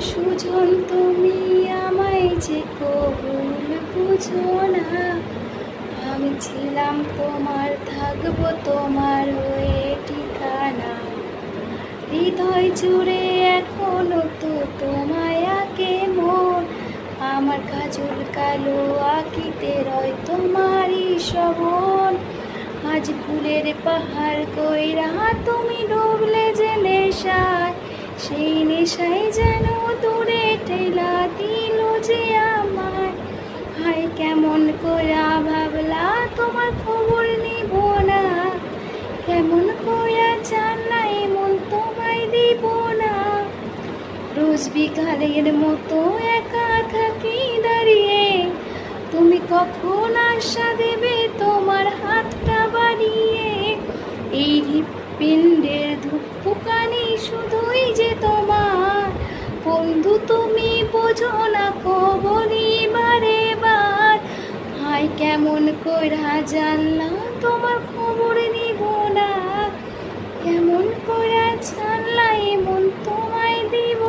সুজন তুমি আমায় যে কবুল বুঝো না, আমি ছিলাম তোমার, থাকবো তোমার হয়ে ঠিকানা। হৃদয় জুড়ে এখনো তো তোমায় আঁকে মন, আমার কাজল কালো আঁকিতে রয় তোমারই শোভন। আজ ফুলের পাহাড় কইরা তুমি ডুবলে যে নেশায়, সেই নেশায় যেন দূরে ঠেলা দিল যে আমায়। হায় কেমন কইরা ভাবলা তোমার খবর নিব না, কেমন কইরা জানলাই মন তোমায় দিব না। রোজ বিকালের মতো একা থাকি দাঁড়িয়ে, তুমি কখন আশা দেবে তোমার হাতটা বাড়িয়ে। এই হৃৎপিণ্ডের ধুকপুকানি শুধুই যে তোমার, বন্ধু তুমি বোঝো না কবরি বারে বার। হায় কেমন কইরা জানলা তোমার খবর নিব না, কেমন কইরা জানলা মন তোমায় দিব